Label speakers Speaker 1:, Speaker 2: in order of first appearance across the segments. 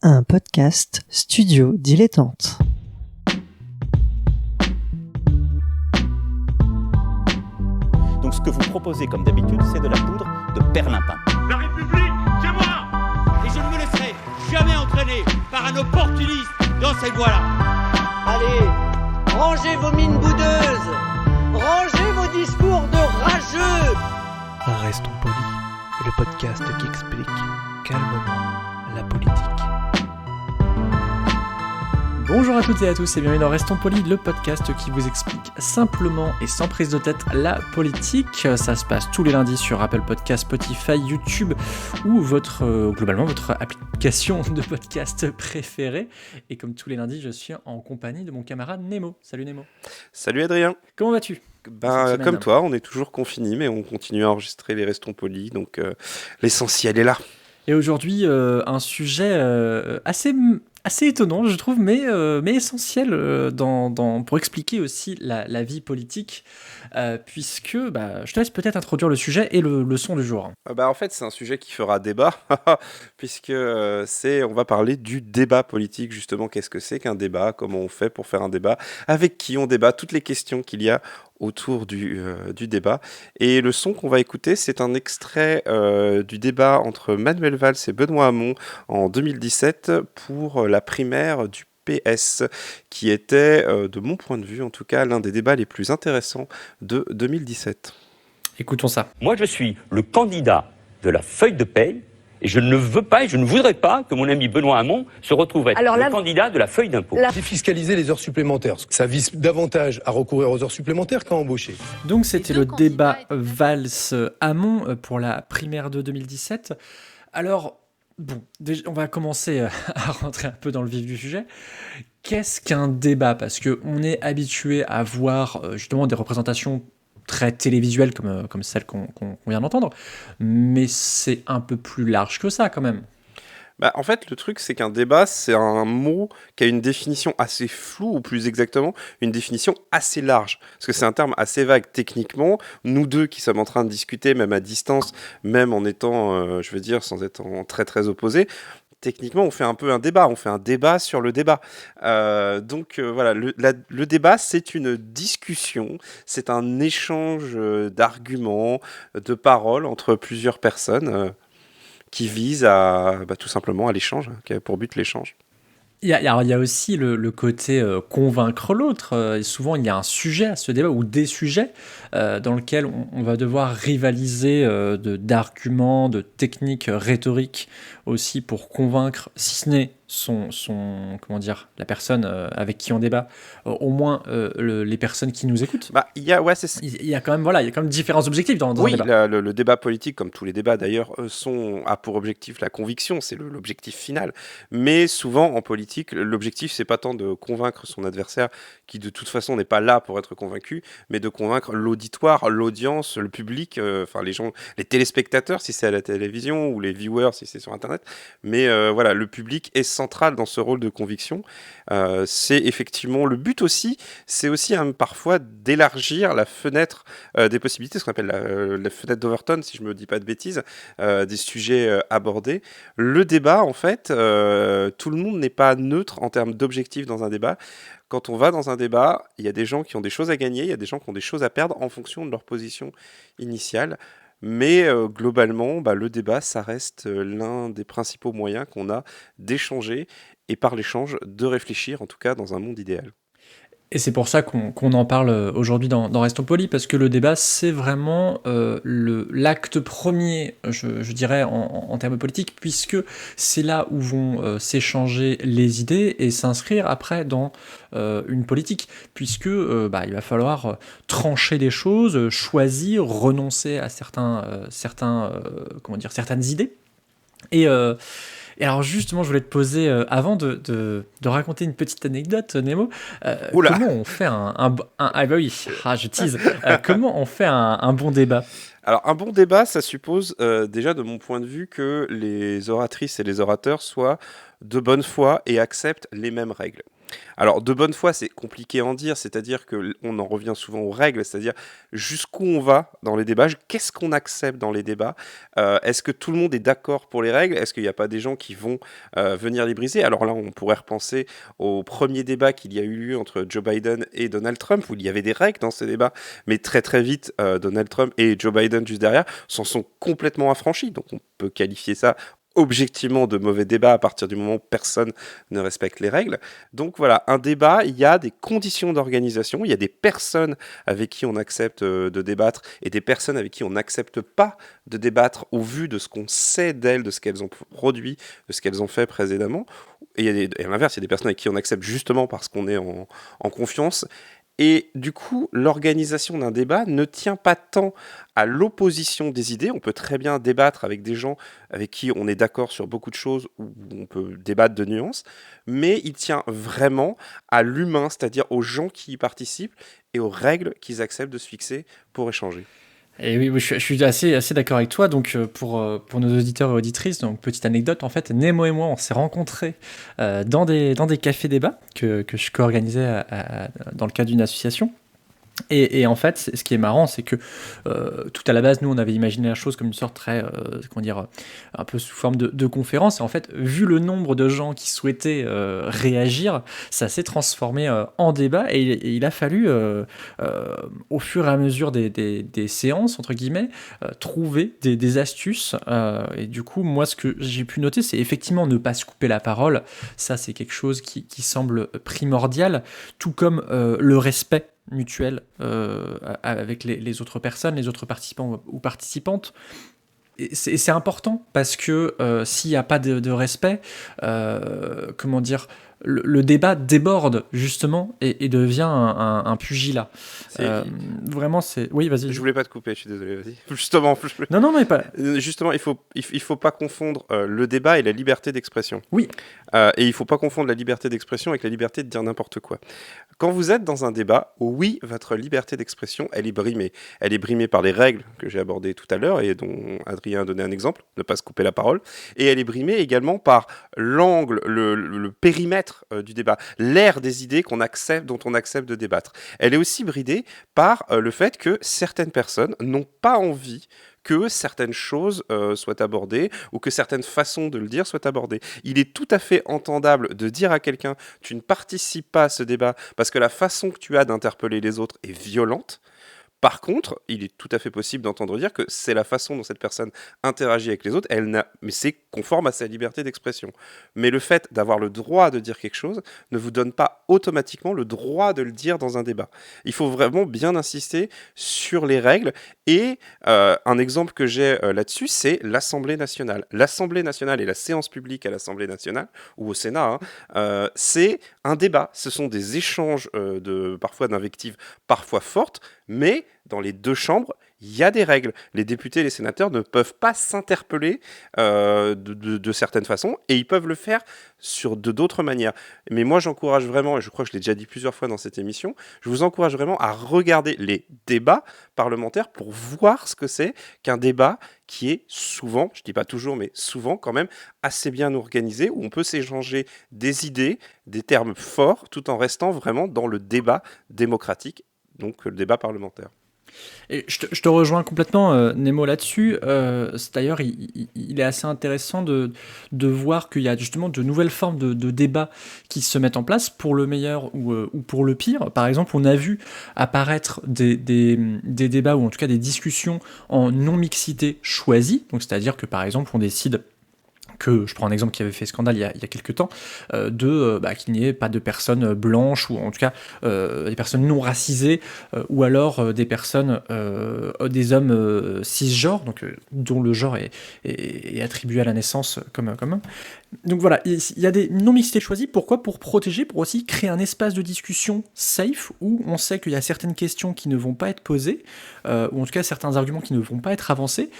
Speaker 1: Un podcast Studio Dilettante.
Speaker 2: Donc ce que vous proposez comme d'habitude, c'est de la poudre de perlimpin.
Speaker 3: La République, c'est moi!
Speaker 4: Et je ne me laisserai jamais entraîner par un opportuniste dans cette voie-là.
Speaker 5: Allez, rangez vos mines boudeuses, rangez vos discours de rageux.
Speaker 6: Restons polis, le podcast qui explique calmement la politique.
Speaker 7: Bonjour à toutes et à tous et bienvenue dans Restons Polis, le podcast qui vous explique simplement et sans prise de tête la politique. Ça se passe tous les lundis sur Apple Podcasts, Spotify, YouTube ou globalement votre application de podcast préférée. Et comme tous les lundis, je suis en compagnie de mon camarade Nemo. Salut Nemo.
Speaker 8: Salut Adrien.
Speaker 7: Comment vas-tu ?
Speaker 8: Comme toi, on est toujours confinés, mais on continue à enregistrer les Restons Polis, donc l'essentiel est là.
Speaker 7: Et aujourd'hui, un sujet assez étonnant, je trouve, mais essentiel pour expliquer aussi la vie politique, puisque je te laisse peut-être introduire le sujet et le son du jour.
Speaker 8: En fait, c'est un sujet qui fera débat, puisque on va parler du débat politique, justement. Qu'est-ce que c'est qu'un débat ? Comment on fait pour faire un débat ? Avec qui on débat ? Toutes les questions qu'il y a autour du débat. Et le son qu'on va écouter, c'est un extrait du débat entre Manuel Valls et Benoît Hamon en 2017 pour la primaire du PS, qui était, de mon point de vue en tout cas, l'un des débats les plus intéressants de 2017.
Speaker 7: Écoutons ça.
Speaker 2: Moi, je suis le candidat de la feuille de paye et je ne veux pas et je ne voudrais pas que mon ami Benoît Hamon se retrouve être le candidat de la feuille d'impôt.
Speaker 9: Défiscaliser les heures supplémentaires, ça vise davantage à recourir aux heures supplémentaires qu'à embaucher.
Speaker 7: Donc c'était le débat Valls-Hamon pour la primaire de 2017. Alors, bon, déjà, on va commencer à rentrer un peu dans le vif du sujet. Qu'est-ce qu'un débat ? Parce qu'on est habitué à voir justement des représentations très télévisuelles comme celle qu'on vient d'entendre, mais c'est un peu plus large que ça quand même.
Speaker 8: En fait, le truc, c'est qu'un débat, c'est un mot qui a une définition assez floue, ou plus exactement, une définition assez large. Parce que c'est un terme assez vague techniquement. Nous deux qui sommes en train de discuter, même à distance, même en étant, sans être très très opposés, techniquement, on fait un peu un débat. On fait un débat sur le débat. Voilà, le débat, c'est une discussion, c'est un échange d'arguments, de paroles entre plusieurs personnes qui vise à tout simplement à l'échange, qui a pour but l'échange.
Speaker 7: Il y a aussi le côté convaincre l'autre. Et souvent, il y a un sujet à ce débat, ou des sujets, dans lequel on va devoir rivaliser d'arguments, de techniques rhétoriques aussi pour convaincre, si ce n'est la personne avec qui on débat, au moins les personnes qui nous écoutent.
Speaker 8: Il y a
Speaker 7: quand même différents objectifs dans un débat.
Speaker 8: Le débat politique, comme tous les débats d'ailleurs, a pour objectif la conviction, c'est l'objectif final. Mais souvent en politique, l'objectif c'est pas tant de convaincre son adversaire, qui de toute façon n'est pas là pour être convaincu, mais de convaincre l'auditoire, l'audience, le public, les gens, les téléspectateurs si c'est à la télévision, ou les viewers si c'est sur internet. Mais le public est central dans ce rôle de conviction. C'est effectivement le but aussi, c'est aussi parfois d'élargir la fenêtre des possibilités, ce qu'on appelle la fenêtre d'Overton, si je me dis pas de bêtises, des sujets abordés. Le débat, en fait, tout le monde n'est pas neutre en termes d'objectifs dans un débat. Quand on va dans un débat, il y a des gens qui ont des choses à gagner, il y a des gens qui ont des choses à perdre en fonction de leur position initiale. Mais globalement, le débat, ça reste l'un des principaux moyens qu'on a d'échanger et par l'échange de réfléchir, en tout cas dans un monde idéal.
Speaker 7: Et c'est pour ça qu'on en parle aujourd'hui dans Restons Polis, parce que le débat, c'est vraiment l'acte premier, je dirais, en termes politiques, puisque c'est là où vont s'échanger les idées et s'inscrire après dans une politique, puisque il va falloir trancher des choses, choisir, renoncer à certaines idées. Et alors justement, je voulais te poser, avant de raconter une petite anecdote, Nemo, comment on fait je tease. Comment on fait un bon débat ?
Speaker 8: Alors, un bon débat, ça suppose déjà, de mon point de vue, que les oratrices et les orateurs soient de bonne foi et acceptent les mêmes règles. Alors, de bonne foi, c'est compliqué à en dire, c'est-à-dire qu'on en revient souvent aux règles, c'est-à-dire jusqu'où on va dans les débats, qu'est-ce qu'on accepte dans les débats, est-ce que tout le monde est d'accord pour les règles, est-ce qu'il n'y a pas des gens qui vont venir les briser. Alors là, on pourrait repenser au premier débat qu'il y a eu lieu entre Joe Biden et Donald Trump, où il y avait des règles dans ces débats, mais très très vite, Donald Trump et Joe Biden juste derrière s'en sont complètement affranchis, donc on peut qualifier ça objectivement de mauvais débat à partir du moment où personne ne respecte les règles. Donc voilà, un débat, il y a des conditions d'organisation, il y a des personnes avec qui on accepte de débattre et des personnes avec qui on n'accepte pas de débattre au vu de ce qu'on sait d'elles, de ce qu'elles ont produit, de ce qu'elles ont fait précédemment. Et à l'inverse, il y a des personnes avec qui on accepte justement parce qu'on est en confiance. Et du coup, l'organisation d'un débat ne tient pas tant à l'opposition des idées. On peut très bien débattre avec des gens avec qui on est d'accord sur beaucoup de choses, où on peut débattre de nuances, mais il tient vraiment à l'humain, c'est-à-dire aux gens qui y participent et aux règles qu'ils acceptent de se fixer pour échanger.
Speaker 7: Et oui, je suis assez d'accord avec toi. Donc, pour nos auditeurs et auditrices, donc petite anecdote, en fait, Nemo et moi, on s'est rencontrés dans des cafés-débats que je co-organisais dans le cadre d'une association. Et en fait, ce qui est marrant, c'est que tout à la base, nous, on avait imaginé la chose comme une sorte très, un peu sous forme de conférence. Et en fait, vu le nombre de gens qui souhaitaient réagir, ça s'est transformé en débat. Et il a fallu, au fur et à mesure des séances, entre guillemets, trouver des astuces. Et du coup, moi, ce que j'ai pu noter, c'est effectivement ne pas se couper la parole. Ça, c'est quelque chose qui semble primordial, tout comme le respect mutuel avec les autres personnes, les autres participants ou participantes. Et c'est important parce que s'il n'y a pas de respect, comment dire, le débat déborde justement et devient un pugilat. Vraiment, c'est... Oui, vas-y.
Speaker 8: Je voulais pas te couper, je suis désolé, vas-y. Justement,
Speaker 7: non, mais pas...
Speaker 8: Justement, il faut pas confondre le débat et la liberté d'expression.
Speaker 7: Oui.
Speaker 8: Et il faut pas confondre la liberté d'expression avec la liberté de dire n'importe quoi. Quand vous êtes dans un débat, oui, votre liberté d'expression, elle est brimée. Elle est brimée par les règles que j'ai abordées tout à l'heure et dont Adrien a donné un exemple, ne pas se couper la parole. Et elle est brimée également par l'angle, le périmètre du débat, l'aire des idées dont on accepte de débattre. Elle est aussi bridée par le fait que certaines personnes n'ont pas envie que certaines choses soient abordées ou que certaines façons de le dire soient abordées. Il est tout à fait entendable de dire à quelqu'un « tu ne participes pas à ce débat parce que la façon que tu as d'interpeller les autres est violente ». Par contre, il est tout à fait possible d'entendre dire que c'est la façon dont cette personne interagit avec les autres, mais c'est conforme à sa liberté d'expression. Mais le fait d'avoir le droit de dire quelque chose ne vous donne pas automatiquement le droit de le dire dans un débat. Il faut vraiment bien insister sur les règles. Et un exemple que j'ai là-dessus, c'est l'Assemblée nationale. L'Assemblée nationale et la séance publique à l'Assemblée nationale, ou au Sénat, c'est un débat. Ce sont des échanges parfois d'invectives, parfois fortes, mais dans les deux chambres, il y a des règles. Les députés et les sénateurs ne peuvent pas s'interpeller de certaines façons, et ils peuvent le faire de d'autres manières. Mais moi, j'encourage vraiment, et je crois que je l'ai déjà dit plusieurs fois dans cette émission, je vous encourage vraiment à regarder les débats parlementaires pour voir ce que c'est qu'un débat qui est souvent, je ne dis pas toujours, mais souvent quand même, assez bien organisé, où on peut s'échanger des idées, des termes forts, tout en restant vraiment dans le débat démocratique, donc le débat parlementaire.
Speaker 7: Et je te rejoins complètement, Nemo, là-dessus. D'ailleurs, il est assez intéressant de voir qu'il y a justement de nouvelles formes de débats qui se mettent en place, pour le meilleur ou pour le pire. Par exemple, on a vu apparaître des débats, ou en tout cas des discussions en non-mixité choisie. Donc, c'est-à-dire que, par exemple, on décide... je prends un exemple qui avait fait scandale il y a quelques temps, qu'il n'y ait pas de personnes blanches, ou en tout cas des personnes non racisées, ou alors des personnes, des hommes cisgenres, donc dont le genre est attribué à la naissance comme un. Donc voilà, il y a des non-mixités choisies. Pourquoi ? Pour protéger, pour aussi créer un espace de discussion safe, où on sait qu'il y a certaines questions qui ne vont pas être posées, ou en tout cas certains arguments qui ne vont pas être avancés,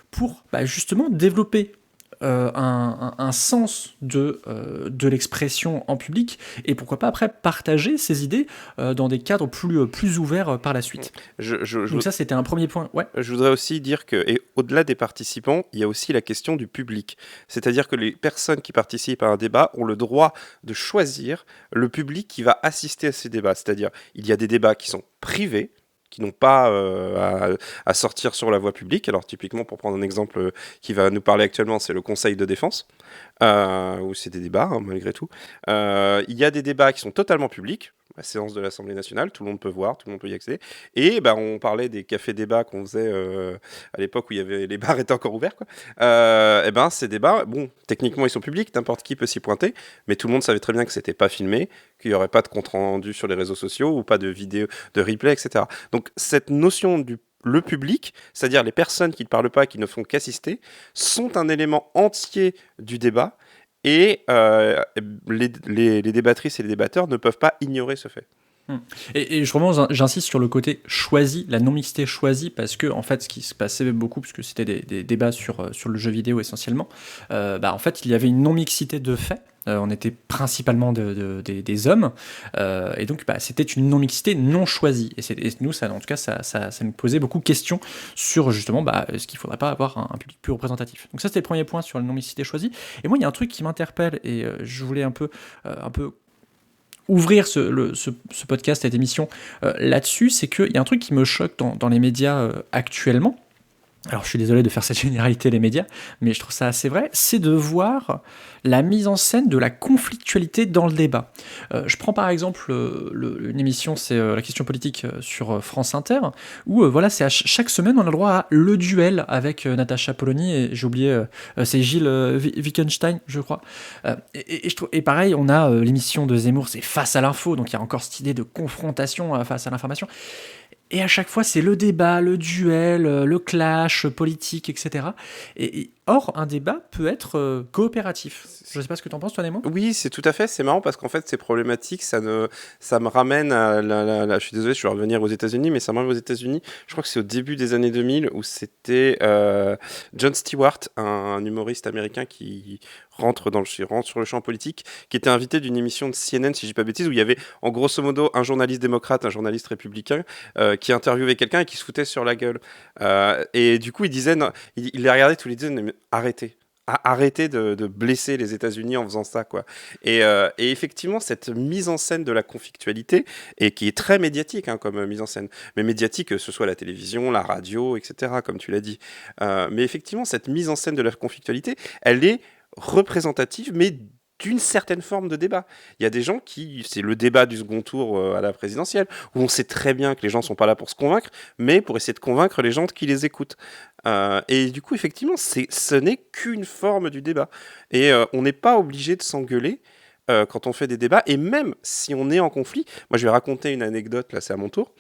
Speaker 7: pour justement développer un sens de l'expression en public, et pourquoi pas après partager ses idées dans des cadres plus ouverts par la suite. Donc ça, c'était un premier point. Ouais.
Speaker 8: Je voudrais aussi dire que, et au-delà des participants, il y a aussi la question du public. C'est-à-dire que les personnes qui participent à un débat ont le droit de choisir le public qui va assister à ces débats. C'est-à-dire, il y a des débats qui sont privés, qui n'ont pas à sortir sur la voie publique. Alors typiquement, pour prendre un exemple qui va nous parler actuellement, c'est le Conseil de défense, où c'est des débats, malgré tout. Il y a des débats qui sont totalement publics, la séance de l'Assemblée nationale, tout le monde peut voir, tout le monde peut y accéder. Et on parlait des cafés-débats qu'on faisait à l'époque où les bars étaient encore ouverts, quoi. Ces débats, techniquement ils sont publics, n'importe qui peut s'y pointer, mais tout le monde savait très bien que c'était pas filmé, qu'il n'y aurait pas de compte rendu sur les réseaux sociaux ou pas de vidéo, de replay, etc. Donc cette notion le public, c'est-à-dire les personnes qui ne parlent pas, qui ne font qu'assister, sont un élément entier du débat. Et les débattrices et les débatteurs ne peuvent pas ignorer ce fait.
Speaker 7: Et j'insiste sur le côté choisi, la non-mixité choisie, parce que en fait, ce qui se passait beaucoup, puisque c'était des débats sur le jeu vidéo essentiellement, en fait, il y avait une non-mixité de fait. On était principalement des hommes, et donc c'était une non-mixité non choisie. Et nous, ça, en tout cas, ça nous posait beaucoup de questions sur justement est-ce qu'il ne faudrait pas avoir un public plus représentatif. Donc ça, c'était le premier point sur la non-mixité choisie. Et moi, il y a un truc qui m'interpelle, et je voulais un peu ouvrir ce podcast, cette émission là-dessus, c'est qu'il y a un truc qui me choque dans les médias actuellement. Alors je suis désolé de faire cette généralité les médias, mais je trouve ça assez vrai, c'est de voir la mise en scène de la conflictualité dans le débat. Je prends par exemple une émission, c'est La question politique sur France Inter, où c'est chaque semaine on a le droit à le duel avec Natacha Polony, et j'ai oublié, c'est Gilles Wittgenstein, je crois. Et pareil, on a l'émission de Zemmour, c'est Face à l'info, donc il y a encore cette idée de confrontation face à l'information. Et à chaque fois, c'est le débat, le duel, le clash politique, etc. Or, un débat peut être coopératif. Je ne sais pas ce que tu en penses, toi, Nemo ?
Speaker 8: Oui, c'est tout à fait. C'est marrant parce qu'en fait, ces problématiques, ça me ramène à je suis désolé, je vais revenir aux États-Unis, mais ça me ramène aux États-Unis. Je crois que c'est au début des années 2000 où c'était Jon Stewart, un humoriste américain qui rentre sur le champ politique, qui était invité d'une émission de CNN, si je dis pas de bêtises, où il y avait en grosso modo un journaliste démocrate, un journaliste républicain, qui interviewait quelqu'un et qui se foutait sur la gueule. Et du coup, il disait, il les regardait tous les deux, mais arrêtez de blesser les États-Unis en faisant ça, quoi. Et effectivement, cette mise en scène de la conflictualité, et qui est très médiatique comme mise en scène, mais médiatique, que ce soit la télévision, la radio, etc., comme tu l'as dit. Mais effectivement, cette mise en scène de la conflictualité, elle est représentative, mais d'une certaine forme de débat. Il y a des gens c'est le débat du second tour à la présidentielle, où on sait très bien que les gens ne sont pas là pour se convaincre, mais pour essayer de convaincre les gens qui les écoutent. Et du coup, effectivement, ce n'est qu'une forme du débat. Et on n'est pas obligé de s'engueuler quand on fait des débats, et même si on est en conflit. Moi, je vais raconter une anecdote, là, c'est à mon tour.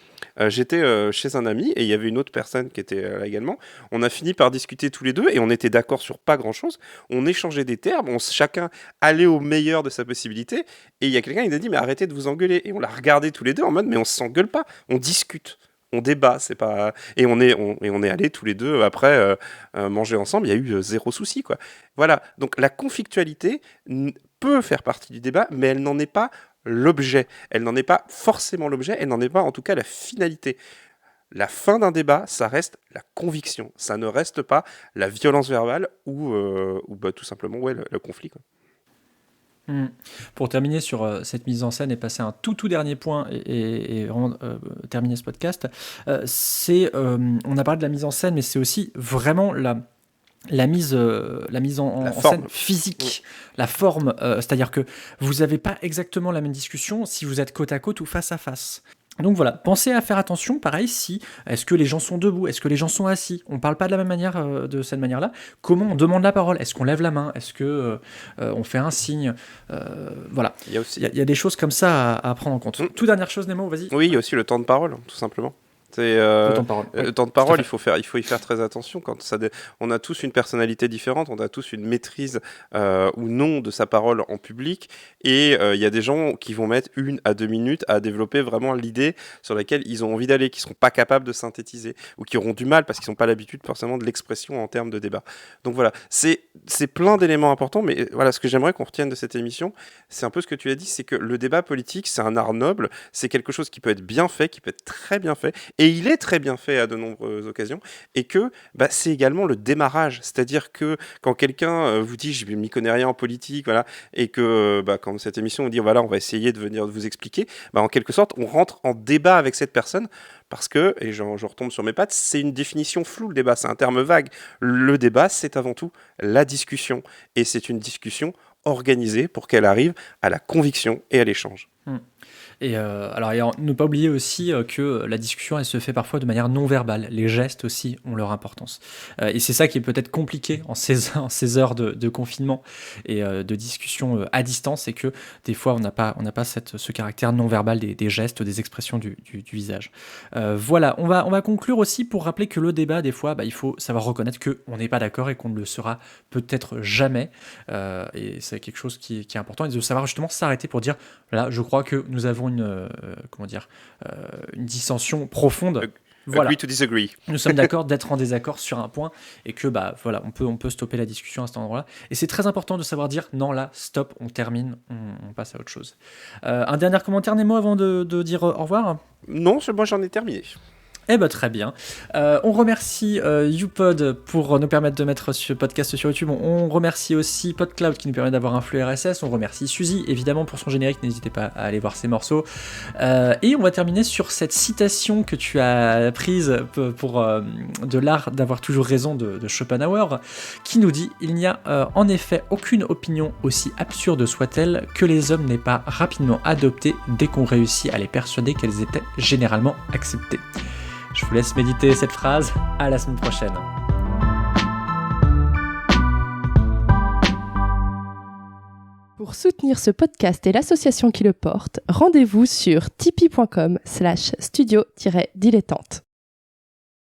Speaker 8: J'étais chez un ami, et il y avait une autre personne qui était là également. On a fini par discuter tous les deux, et on était d'accord sur pas grand-chose. On échangeait des termes, chacun allait au meilleur de sa possibilité, et il y a quelqu'un qui a dit « mais arrêtez de vous engueuler ». Et on l'a regardé tous les deux en mode « mais on s'engueule pas, on discute ». On débat, c'est pas, et on est allés tous les deux après manger ensemble. Il y a eu zéro souci, quoi. Voilà. Donc la conflictualité peut faire partie du débat, mais elle n'en est pas l'objet. Elle n'en est pas forcément l'objet. Elle n'en est pas, en tout cas, la finalité. La fin d'un débat, ça reste la conviction. Ça ne reste pas la violence verbale ou tout simplement le conflit, quoi.
Speaker 7: Pour terminer sur cette mise en scène et passer à un tout dernier point et vraiment terminer ce podcast, on a parlé de la mise en scène, mais c'est aussi vraiment la mise en scène physique, la forme, c'est-à-dire que vous n'avez pas exactement la même discussion si vous êtes côte à côte ou face à face. Donc voilà, pensez à faire attention, pareil, est-ce que les gens sont debout, est-ce que les gens sont assis, on ne parle pas de la même manière, de cette manière-là, comment on demande la parole, est-ce qu'on lève la main, est-ce que on fait un signe, voilà. Il y a des choses comme ça à prendre en compte. Toute dernière chose, Nemo, vas-y.
Speaker 8: Oui, il y a aussi le temps de parole, tout simplement.
Speaker 7: Le temps de parole.
Speaker 8: Le temps de parole, il faut y faire très attention. On a tous une personnalité différente, on a tous une maîtrise ou non de sa parole en public, et il y a des gens qui vont mettre 1 à 2 minutes à développer vraiment l'idée sur laquelle ils ont envie d'aller, qui ne seront pas capables de synthétiser, ou qui auront du mal parce qu'ils n'ont pas l'habitude forcément de l'expression en termes de débat. Donc voilà, c'est plein d'éléments importants, mais voilà, ce que j'aimerais qu'on retienne de cette émission, c'est un peu ce que tu as dit, c'est que le débat politique, c'est un art noble, c'est quelque chose qui peut être bien fait, qui peut être très bien fait, et il est très bien fait à de nombreuses occasions, et que c'est également le démarrage, c'est-à-dire que quand quelqu'un vous dit « je ne m'y connais rien en politique », voilà, et que quand cette émission on dit « voilà, on va essayer de venir vous expliquer », en quelque sorte, on rentre en débat avec cette personne, parce que, et je retombe sur mes pattes, c'est une définition floue, le débat, c'est un terme vague. Le débat, c'est avant tout la discussion, et c'est une discussion organisée pour qu'elle arrive à la conviction et à l'échange.
Speaker 7: Et ne pas oublier aussi que la discussion, elle se fait parfois de manière non verbale. Les gestes aussi ont leur importance. Et c'est ça qui est peut-être compliqué en ces heures de confinement et de discussion à distance, c'est que des fois, on n'a pas ce caractère non verbal des gestes, des expressions du visage. Voilà, on va conclure aussi pour rappeler que le débat, des fois, il faut savoir reconnaître qu'on n'est pas d'accord et qu'on ne le sera peut-être jamais. Et c'est quelque chose qui est important, et de savoir justement s'arrêter pour dire, là, je crois que nous avons une dissension profonde. Voilà.
Speaker 8: Agree to disagree.
Speaker 7: Nous sommes d'accord d'être en désaccord sur un point, et que voilà, on peut stopper la discussion à cet endroit-là. Et c'est très important de savoir dire non, là, stop, on termine, on passe à autre chose. Un dernier commentaire, Nemo, avant de dire au revoir?
Speaker 8: Non, moi j'en ai terminé.
Speaker 7: Eh ben très bien. On remercie YouPod pour nous permettre de mettre ce podcast sur YouTube. On remercie aussi PodCloud qui nous permet d'avoir un flux RSS. On remercie Suzy évidemment pour son générique. N'hésitez pas à aller voir ses morceaux. Et on va terminer sur cette citation que tu as prise pour de l'art d'avoir toujours raison de Schopenhauer, qui nous dit « Il n'y a en effet aucune opinion aussi absurde soit-elle que les hommes n'aient pas rapidement adoptée dès qu'on réussit à les persuader qu'elles étaient généralement acceptées ». Je vous laisse méditer cette phrase. À la semaine prochaine.
Speaker 10: Pour soutenir ce podcast et l'association qui le porte, rendez-vous sur tipeee.com/studio-dilettante.